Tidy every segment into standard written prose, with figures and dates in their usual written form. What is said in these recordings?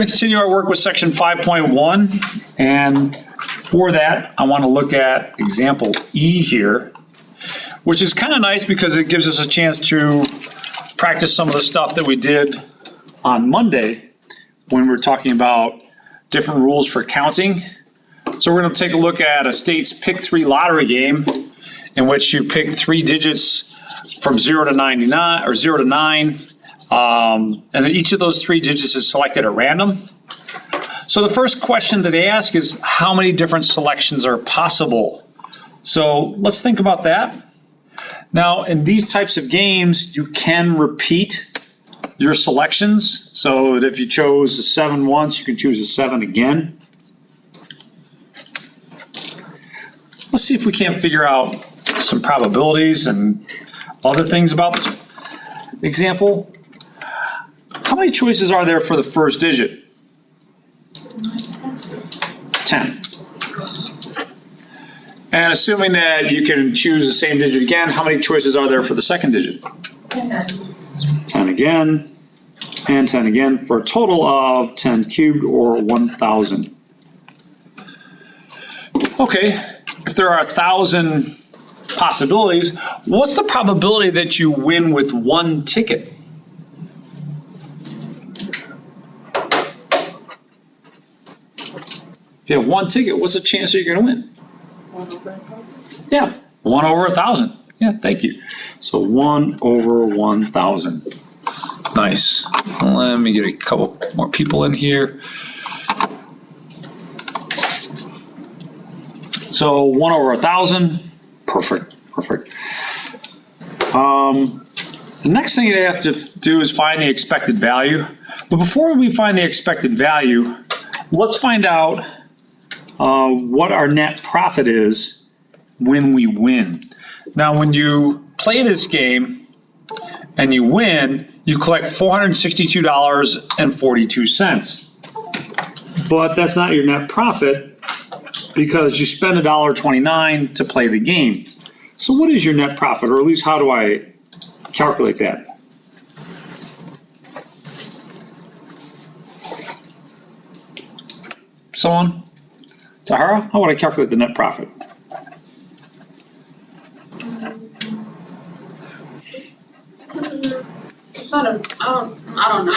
going to continue our work with section 5.1, and for that, I want to look at example E here, which is kind of nice because it gives us a chance to practice some of the stuff that we did on Monday when we were talking about different rules for counting. So we're going to take a look at a state's pick 3 lottery game in which you pick 3 digits from 0 to 99 or 0 to 9. And then each of those 3 digits is selected at random. So the first question that they ask is how many different selections are possible? So let's think about that. Now, in these types of games, you can repeat your selections. So that if you chose a 7 once, you can choose a 7 again. Let's see if we can't figure out some probabilities and other things about this example. How many choices are there for the first digit? 10. And assuming that you can choose the same digit again, how many choices are there for the second digit? 10 again, and 10 again, for a total of 10 cubed, or 1,000. Okay, if there are 1,000 possibilities, what's the probability that you win with 1 ticket? If you have 1 ticket, what's the chance that you're going to win? 1 over 1,000? Yeah, 1 over 1,000. Yeah, thank you. So 1 over 1,000. Nice. Let me get a couple more people in here. So 1 over 1,000. Perfect. Perfect. The next thing you have to do is find the expected value. But before we find the expected value, let's find out what our net profit is when we win. Now, when you play this game and you win, you collect $462.42. But that's not your net profit because you spend $1.29 to play the game. So what is your net profit, or at least how do I calculate that? Someone? Tahara, how would I calculate the net profit? It's not a, I don't know.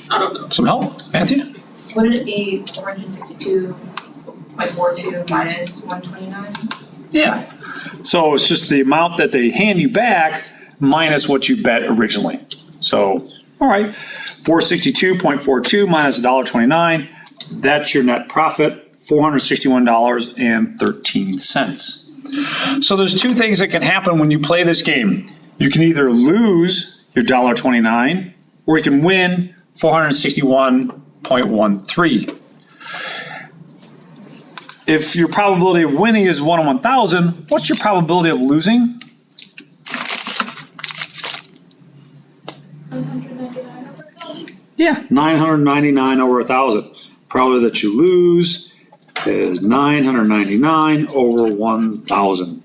I don't know. Some help, Matthew? Wouldn't it be 462.42 minus 129? Yeah. So it's just the amount that they hand you back minus what you bet originally. So, all right, 462.42 minus $1.29. That's your net profit. $461.13. So there's 2 things that can happen when you play this game. You can either lose your $1.29 or you can win 461.13. If your probability of winning is 1 in 1,000, what's your probability of losing? 999 over 1,000. Yeah, 999 over 1,000. Probability that you lose is 999 over 1,000.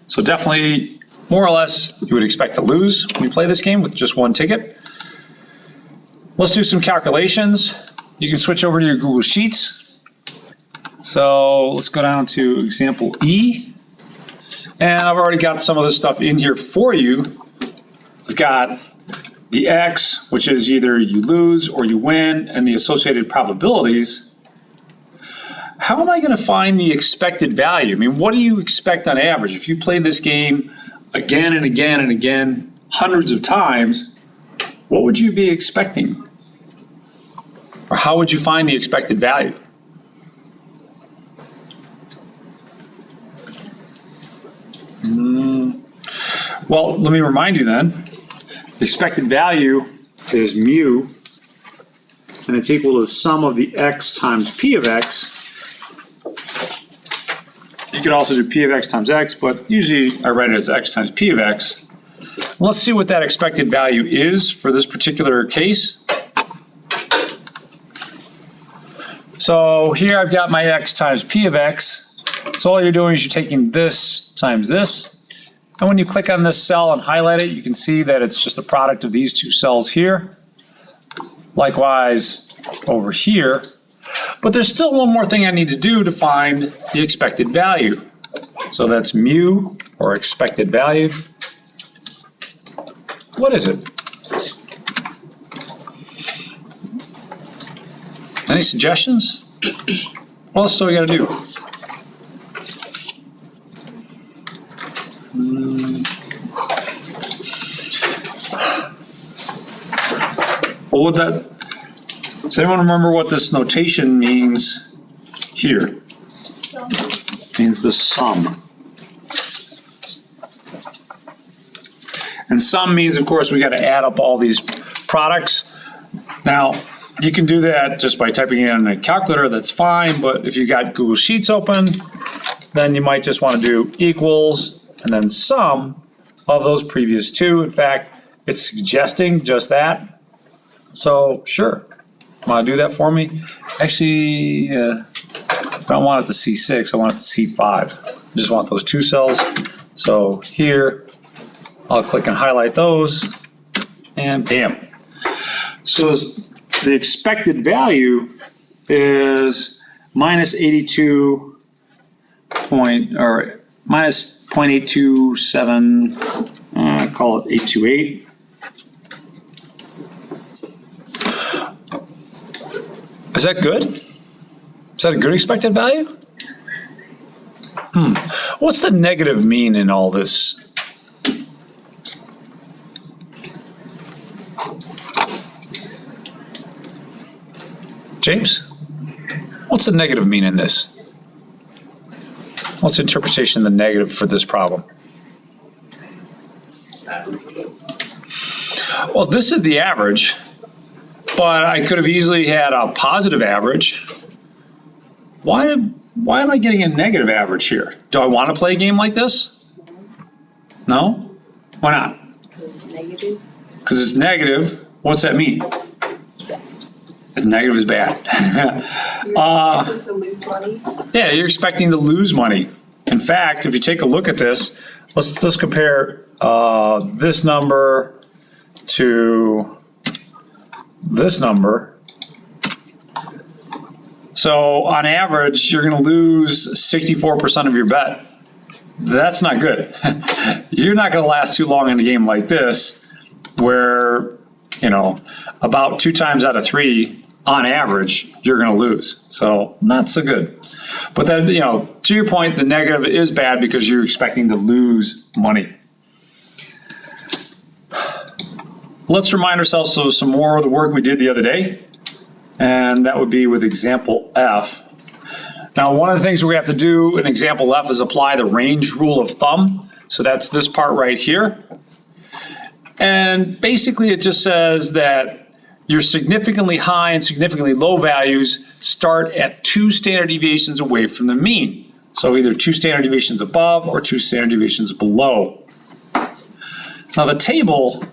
So definitely, more or less, you would expect to lose when you play this game with just 1 ticket. Let's do some calculations. You can switch over to your Google Sheets. So let's go down to example E. And I've already got some of this stuff in here for you. We've got the X, which is either you lose or you win, and the associated probabilities. How am I going to find the expected value? I mean, what do you expect on average? If you play this game again and again and again, hundreds of times, what would you be expecting? Or how would you find the expected value? Well, let me remind you then. The expected value is mu, and it's equal to the sum of the x times p of x. You could also do p of x times x, but usually I write it as x times p of x. Let's see what that expected value is for this particular case. So here I've got my x times p of x. So all you're doing is you're taking this times this. And when you click on this cell and highlight it, you can see that it's just the product of these 2 cells here. Likewise, over here. But there's still one more thing I need to do to find the expected value. So that's mu, or expected value. What is it? Any suggestions? What else do we gotta do? What would that, does anyone remember what this notation means here? It means the sum. And sum means, of course, we got to add up all these products. Now, you can do that just by typing it in a calculator, that's fine, but if you got Google Sheets open, then you might just want to do equals and then sum of those previous two. In fact, it's suggesting just that. So sure, want to do that for me? Actually, I don't want it to C6, I want it to C5. I just want those two cells. So here, I'll click and highlight those, and bam. So the expected value is minus 82 point, or minus 0.827, call it 828. Is that good? Is that a good expected value? What's the negative mean in all this? James, what's the negative mean in this? What's the interpretation of the negative for this problem? Well, this is the average, but I could have easily had a positive average. Why am I getting a negative average here? Do I want to play a game like this? No? Why not? It's negative. Because it's negative. What's that mean? Negative is bad. You're expecting to lose money. Yeah, you're expecting to lose money. In fact, if you take a look at this, let's compare this number to this number. So on average, you're going to lose 64% of your bet. That's not good. You're not going to last too long in a game like this, where, you know, about 2 times out of 3, on average, you're going to lose. So not so good. But then, you know, to your point, the negative is bad because you're expecting to lose money. Let's remind ourselves of some more of the work we did the other day, and that would be with example F. Now, one of the things we have to do in example F is apply the range rule of thumb. So that's this part right here. And basically it just says that your significantly high and significantly low values start at 2 standard deviations away from the mean. So either 2 standard deviations above or 2 standard deviations below. Now the table,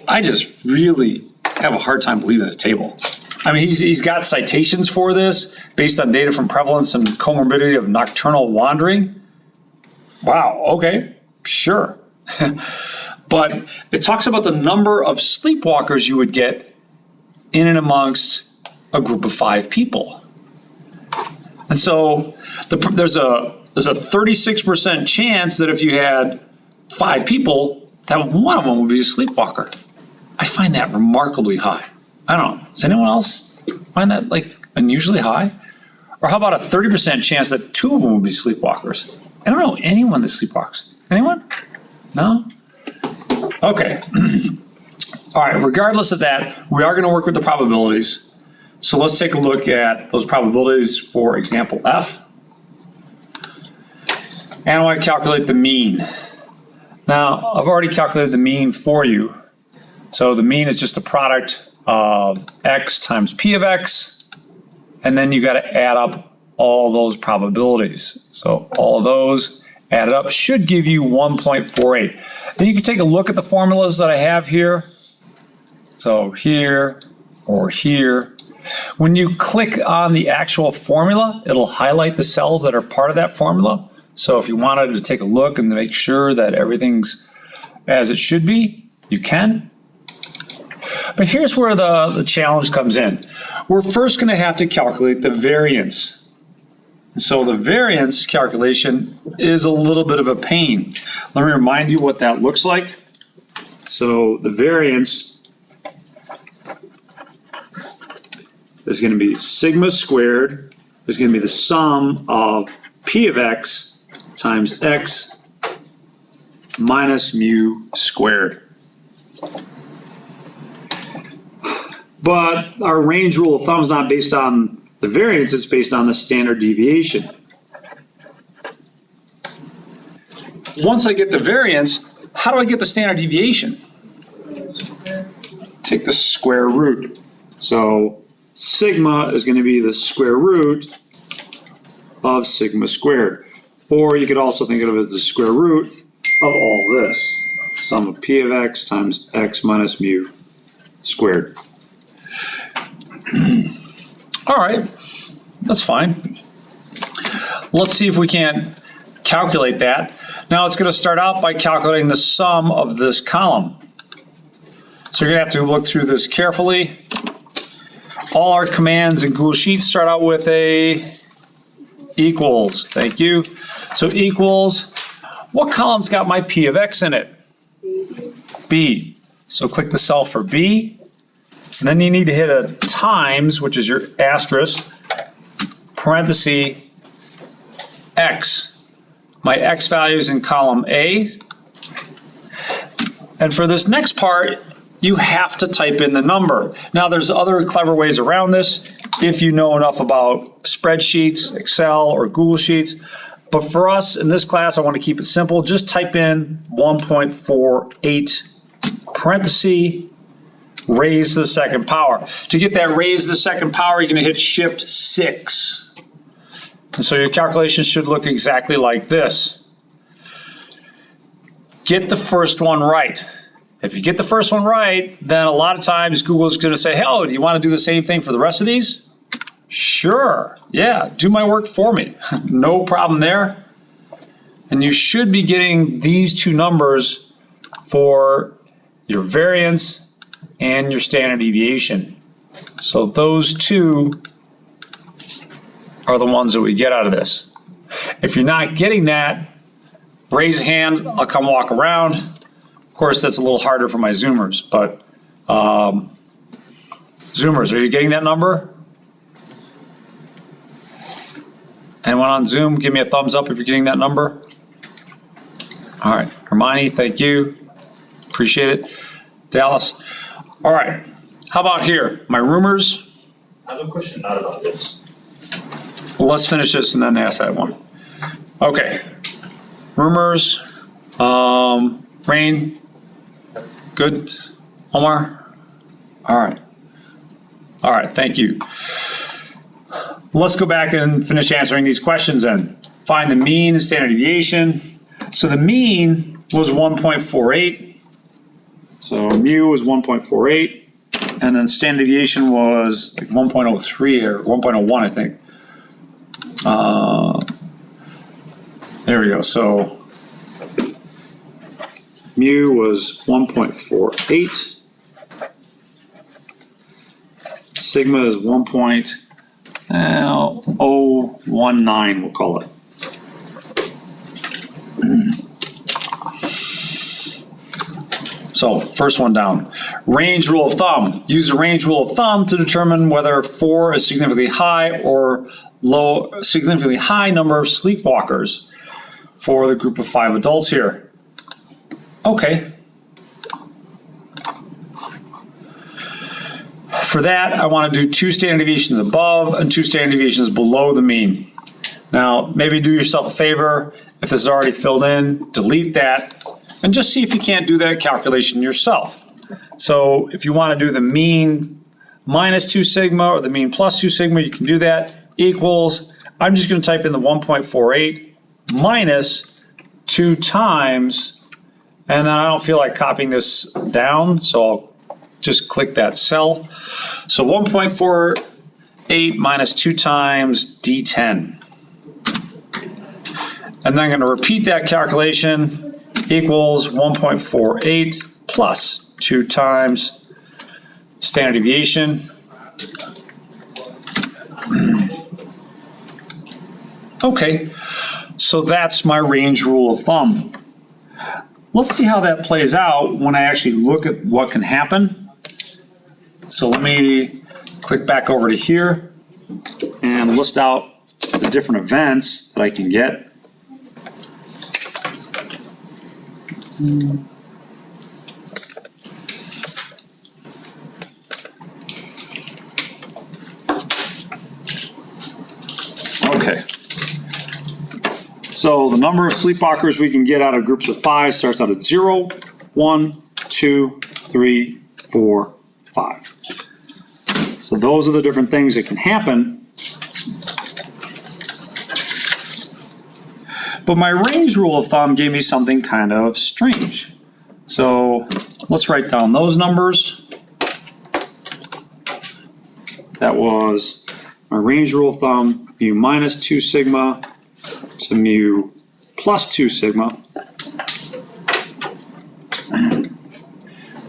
I just really have a hard time believing this table. I mean, he's got citations for this based on data from prevalence and comorbidity of nocturnal wandering. Wow, okay, sure. But it talks about the number of sleepwalkers you would get in and amongst a group of 5 people. And so there's a 36% chance that if you had 5 people, that one of them would be a sleepwalker. I find that remarkably high. I don't know. Does anyone else find that like unusually high? Or how about a 30% chance that 2 of them would be sleepwalkers? I don't know anyone that sleepwalks. Anyone? No? Okay. All right, regardless of that, we are going to work with the probabilities. So let's take a look at those probabilities for example F. And I want to calculate the mean. Now, I've already calculated the mean for you. So the mean is just the product of x times p of x, and then you got to add up all those probabilities. So all of those added up should give you 1.48. Then you can take a look at the formulas that I have here. So here or here. When you click on the actual formula, it'll highlight the cells that are part of that formula. So if you wanted to take a look and make sure that everything's as it should be, you can. But here's where the challenge comes in. We're first going to have to calculate the variance. So the variance calculation is a little bit of a pain. Let me remind you what that looks like. So the variance is going to be sigma squared is going to be the sum of p of x times x minus mu squared. But our range rule of thumb is not based on the variance, it's based on the standard deviation. Once I get the variance, how do I get the standard deviation? Take the square root. So sigma is going to be the square root of sigma squared. Or you could also think of it as the square root of all this. Sum of p of x times x minus mu squared. All right, that's fine. Let's see if we can calculate that. Now it's going to start out by calculating the sum of this column. So you're going to have to look through this carefully. All our commands in Google Sheets start out with a equals. Thank you. So equals, what column's got my p of x in it? B. So click the cell for B. And then you need to hit a times, which is your asterisk, parenthesis, x. My x value is in column A. And for this next part, you have to type in the number. Now there's other clever ways around this if you know enough about spreadsheets, Excel, or Google Sheets. But for us in this class, I want to keep it simple. Just type in 1.48 parenthesis raised to the second power. To get that raised to the second power, you're going to hit Shift 6. And so your calculation should look exactly like this. Get the first one right. If you get the first one right, then a lot of times Google's going to say, hey, oh, do you want to do the same thing for the rest of these? Sure. Yeah, do my work for me. No problem there. And you should be getting these two numbers for your variance and your standard deviation. So those two are the ones that we get out of this. If you're not getting that, raise a hand, I'll come walk around. Of course, that's a little harder for my Zoomers, but Zoomers, are you getting that number? Anyone on Zoom, give me a thumbs up if you're getting that number. All right, Hermione, thank you. Appreciate it. Dallas. All right, how about here? My rumors? I have a question not about this. Well, let's finish this and then ask that one. Okay, rumors, Rain, good, Omar? All right, thank you. Let's go back and finish answering these questions then. Find the mean and standard deviation. So the mean was 1.48. So mu was 1.48. And then standard deviation was like 1.03 or 1.01, I think. There we go. So mu was 1.48. Sigma is 1.019, we'll call it. So first one down. Range rule of thumb. Use the range rule of thumb to determine whether 4 is significantly high or low, significantly high number of sleepwalkers for the group of 5 adults here. Okay. For that, I want to do 2 standard deviations above and 2 standard deviations below the mean. Now, maybe do yourself a favor. If this is already filled in, delete that and just see if you can't do that calculation yourself. So if you want to do the mean minus 2 sigma or the mean plus 2 sigma, you can do that. Equals, I'm just going to type in the 1.48 minus 2 times, and then I don't feel like copying this down, so I'll just click that cell. So 1.48 minus 2 times D10. And then I'm going to repeat that calculation, equals 1.48 plus 2 times standard deviation. Okay, so that's my range rule of thumb. Let's see how that plays out when I actually look at what can happen. So let me click back over to here and list out the different events that I can get. Okay. So the number of sleepwalkers we can get out of groups of 5 starts out at 0, 1, 2, 3, 4, 5. So those are the different things that can happen. But my range rule of thumb gave me something kind of strange. So let's write down those numbers. That was my range rule of thumb, mu minus 2 sigma to mu plus 2 sigma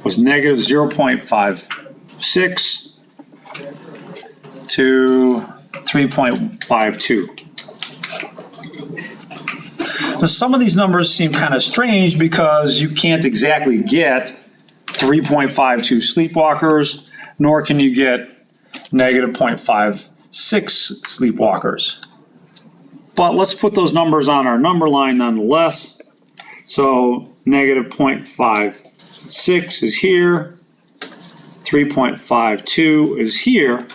was negative 0.56 to 3.52. Now, some of these numbers seem kind of strange because you can't exactly get 3.52 sleepwalkers, nor can you get negative 0.56 sleepwalkers. But let's put those numbers on our number line nonetheless. So negative 0.56 is here, 3.52 is here.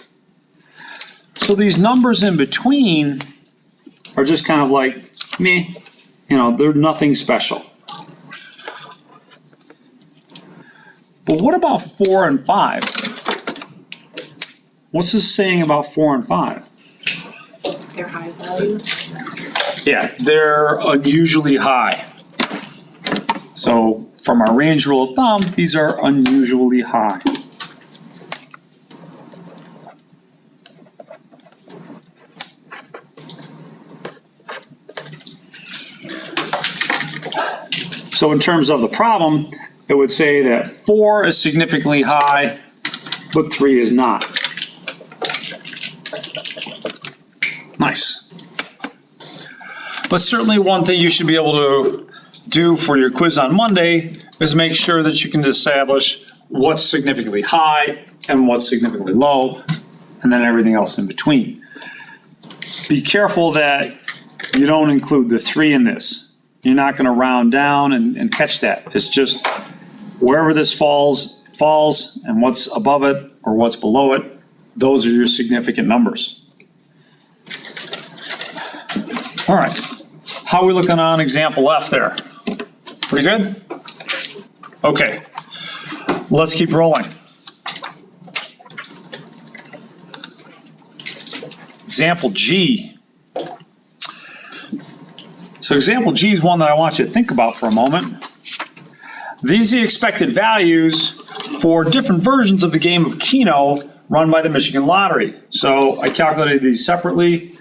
So these numbers in between are just kind of like meh, you know, they're nothing special. But what about 4 and 5? What's this saying about 4 and 5? They're high value. Yeah, they're unusually high. So from our range rule of thumb, these are unusually high. So in terms of the problem, it would say that 4 is significantly high, but 3 is not. Nice. But certainly one thing you should be able to do for your quiz on Monday is make sure that you can establish what's significantly high and what's significantly low, and then everything else in between. Be careful that you don't include the 3 in this. You're not going to round down and catch that. It's just wherever this falls, and what's above it or what's below it, those are your significant numbers. All right, how are we looking on example F there? Pretty good? Okay, let's keep rolling. Example G. So example G is one that I want you to think about for a moment. These are the expected values for different versions of the game of Keno run by the Michigan Lottery. So I calculated these separately.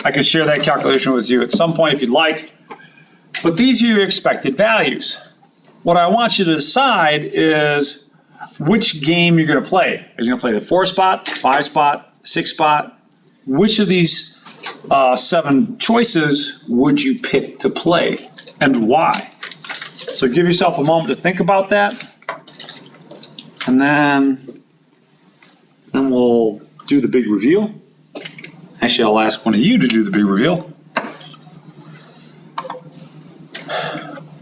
I could share that calculation with you at some point if you'd like. But these are your expected values. What I want you to decide is which game you're going to play. Are you going to play the 4-spot, 5-spot, 6-spot? Which of these 7 choices would you pick to play and why? So give yourself a moment to think about that. And then we'll do the big reveal. Actually, I'll ask one of you to do the big reveal.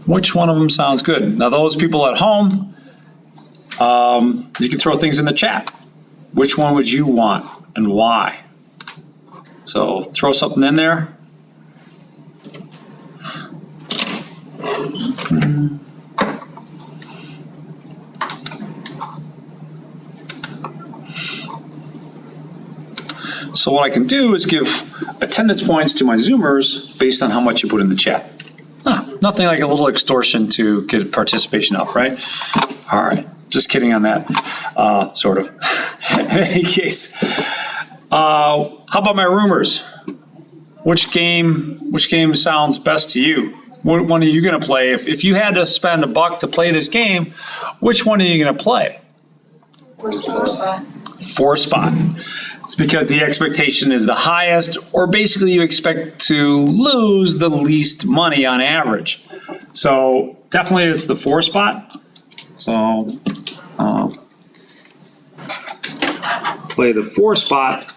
Which one of them sounds good? Now, those people at home, you can throw things in the chat. Which one would you want and why? So throw something in there. So what I can do is give attendance points to my Zoomers based on how much you put in the chat. Nothing like a little extortion to get participation up, right? All right, just kidding on that, sort of. In any case, how about my roomers? Which game sounds best to you? What one are you going to play? If you had to spend $1 to play this game, which one are you going to play? Four spot. 4 spot. It's because the expectation is the highest, or basically you expect to lose the least money on average. So definitely it's the 4 spot. So play the 4 spot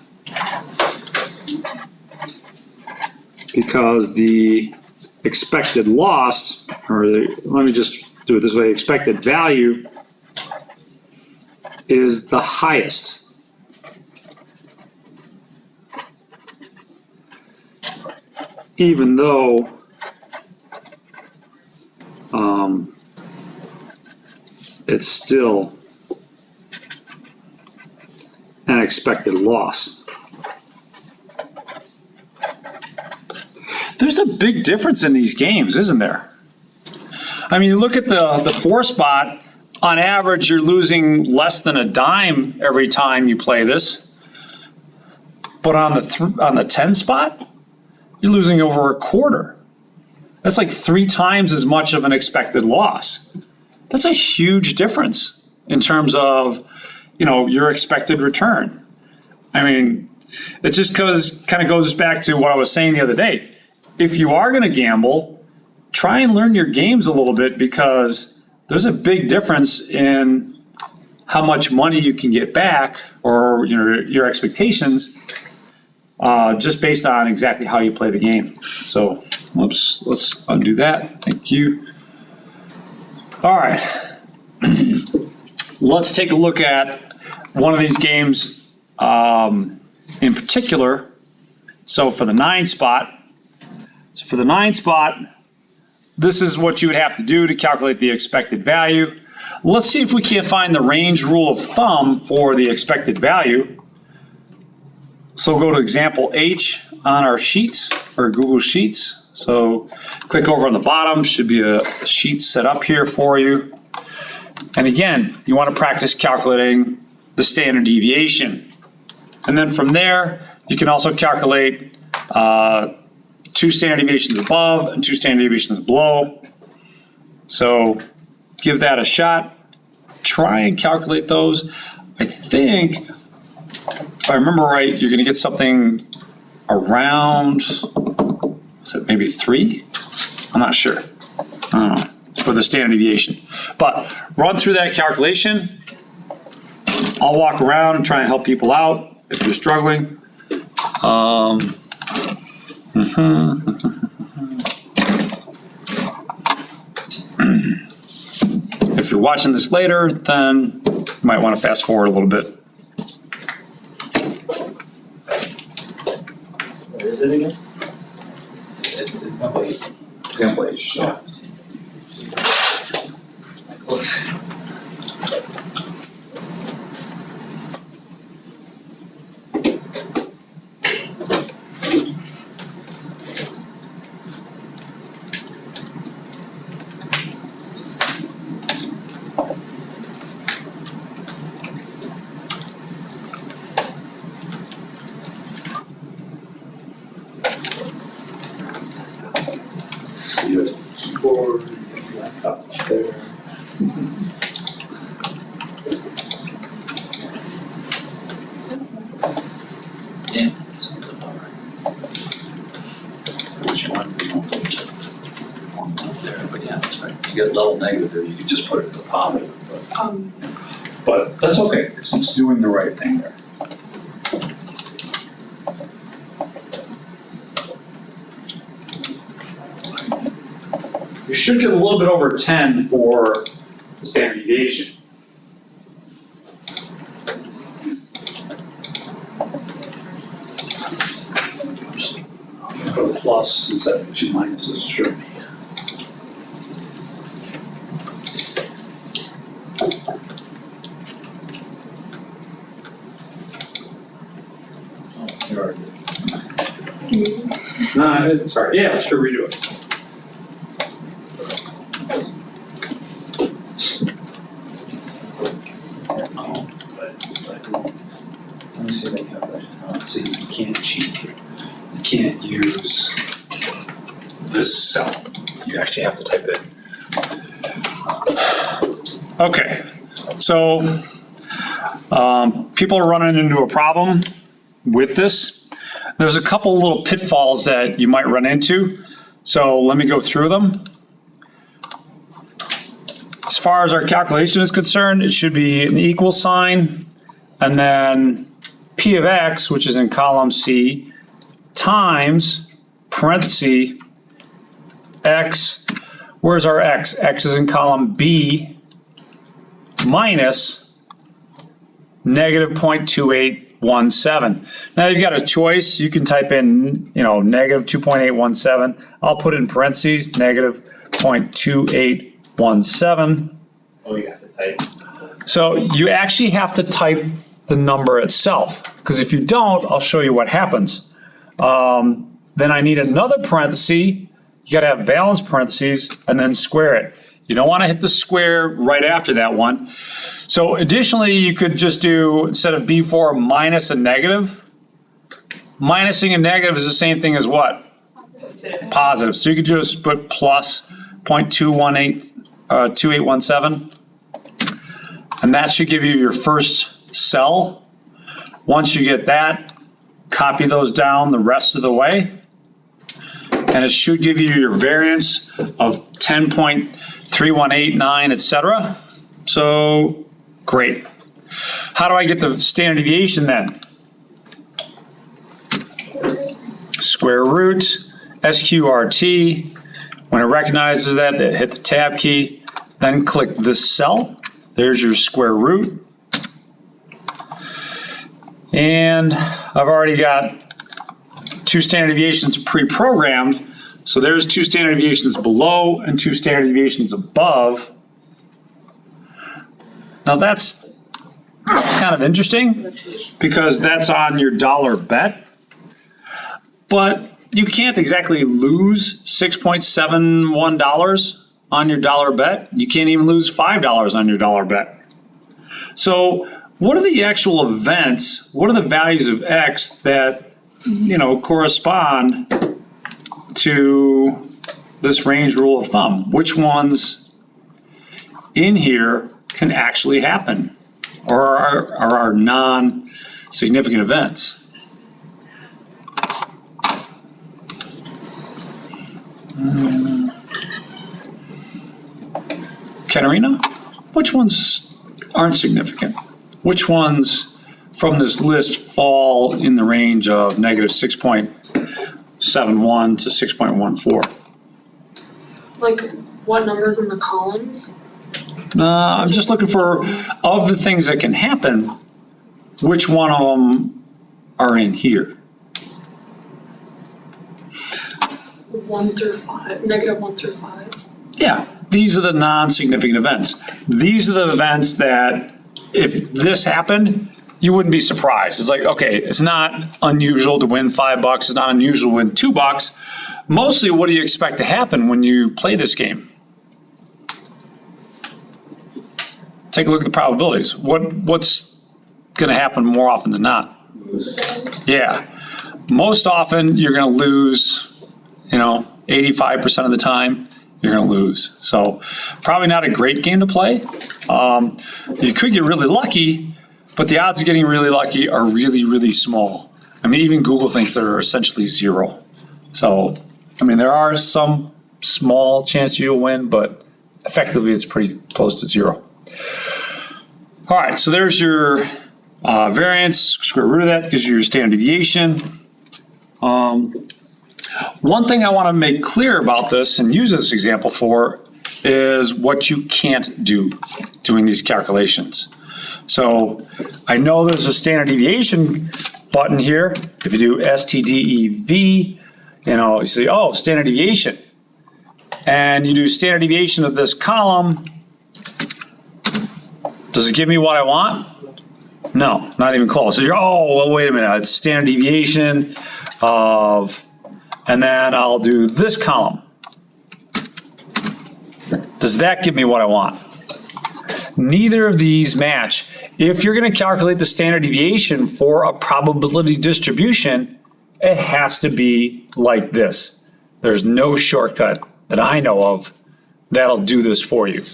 because the expected loss, or let me just do it this way, expected value is the highest. Even though it's still an expected loss. There's a big difference in these games, isn't there? I mean, you look at the 4 spot, on average, you're losing less than a dime every time you play this. But on the 10 spot, you're losing over a quarter. That's like 3 times as much of an expected loss. That's a huge difference in terms of, your expected return. I mean, it just kind of goes back to what I was saying the other day. If you are going to gamble, try and learn your games a little bit, because there's a big difference in how much money you can get back, or your expectations, just based on exactly how you play the game. So, whoops, let's undo that. Thank you. All right. Let's take a look at one of these games in particular. So for the 9 spot, this is what you would have to do to calculate the expected value. Let's see if we can't find the range rule of thumb for the expected value. So we'll go to example H on our sheets, or Google Sheets. So click over on the bottom, should be a sheet set up here for you. And again, you want to practice calculating the standard deviation. And then from there, you can also calculate 2 standard deviations above and 2 standard deviations below. So give that a shot. Try and calculate those. I think, if I remember right, you're going to get something around, is it maybe 3? I'm not sure. I don't know, for the standard deviation. But run through that calculation. I'll walk around and try and help people out if you're struggling. If you're watching this later, then you might want to fast forward a little bit. What is it again? It's example H. Example H. Yeah. Close. Keyboard, laptop there. Yeah. Sounds about right. Which one do you want to put? One up there, but yeah, that's right. You get level negative there, you could just put it to the positive, but. But that's okay. It's doing the right thing there. You should get a little bit over 10 for the standard deviation. Put a plus instead of 2 minuses, sure. Here it is. No, it's all right. Yeah, sure, redo it. Let me see if I can have that. So you can't cheat here. You can't use This cell. You actually have to type it in. Okay, so People are running into a problem with this. There's a couple little pitfalls that you might run into. So let me go through them. As far as our calculation is concerned, it should be an equal sign, and then P of X, which is in column C, times parenthesis X. Where's our X? X is in column B, minus negative 0.2817. Now you've got a choice. You can type in, negative 2.817. I'll put it in parentheses, negative 0.2817. Oh, you have to type. So you actually have to type the number itself, because if you don't, I'll show you what happens. Then I need another parenthesis. You got to have valence parentheses and then square it. You don't want to hit the square right after that one. So additionally, you could just do, instead of B4 minus a negative, minusing a negative is the same thing as what? Positive. So you could just put plus 0.2817, and that should give you your first cell. Once you get that, copy those down the rest of the way, and it should give you your variance of 10.3189, etc. So great. How do I get the standard deviation then? Square root SQRT. When it recognizes that, hit the tab key, then click this cell. There's your square root. And I've already got two standard deviations pre-programmed. So there's two standard deviations below and two standard deviations above. Now that's kind of interesting because that's on your dollar bet. But you can't exactly lose $6.71 on your dollar bet. You can't even lose $5 on your dollar bet. So what are the actual events? What are the values of X that, correspond to this range rule of thumb? Which ones in here can actually happen or are non-significant events? Katerina, which ones aren't significant? Which ones from this list fall in the range of negative 6.71 to 6.14? Like what numbers in the columns? I'm just looking for, of the things that can happen, which one of them are in here? 1 through 5, negative 1 through 5. Yeah, these are the non-significant events. These are the events that if this happened, you wouldn't be surprised. It's like, okay, it's not unusual to win $5. It's not unusual to win $2. Mostly, what do you expect to happen when you play this game? Take a look at the probabilities. What's going to happen more often than not? Yeah, most often you're going to lose, 85% of the time you're going to lose. So probably not a great game to play. You could get really lucky, but the odds of getting really lucky are really, really small. I mean, even Google thinks they're essentially zero. So, there are some small chance you'll win, but effectively it's pretty close to zero. All right, so there's your variance, square root of that gives you your standard deviation. One thing I want to make clear about this and use this example for is what you can't do doing these calculations. So I know there's a standard deviation button here. If you do STDEV, you say, oh, standard deviation. And you do standard deviation of this column. Does it give me what I want? No, not even close. So you're, oh, well, wait a minute. It's standard deviation of, and then I'll do this column. Does that give me what I want? Neither of these match. If you're going to calculate the standard deviation for a probability distribution, it has to be like this. There's no shortcut that I know of that'll do this for you.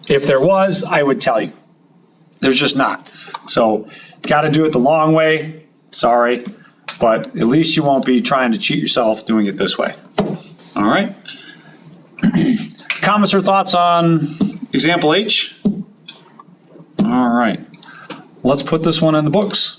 If there was, I would tell you. There's just not. So gotta do it the long way, sorry, but at least you won't be trying to cheat yourself doing it this way. All right? Comments or thoughts on example H? All right, let's put this one in the books.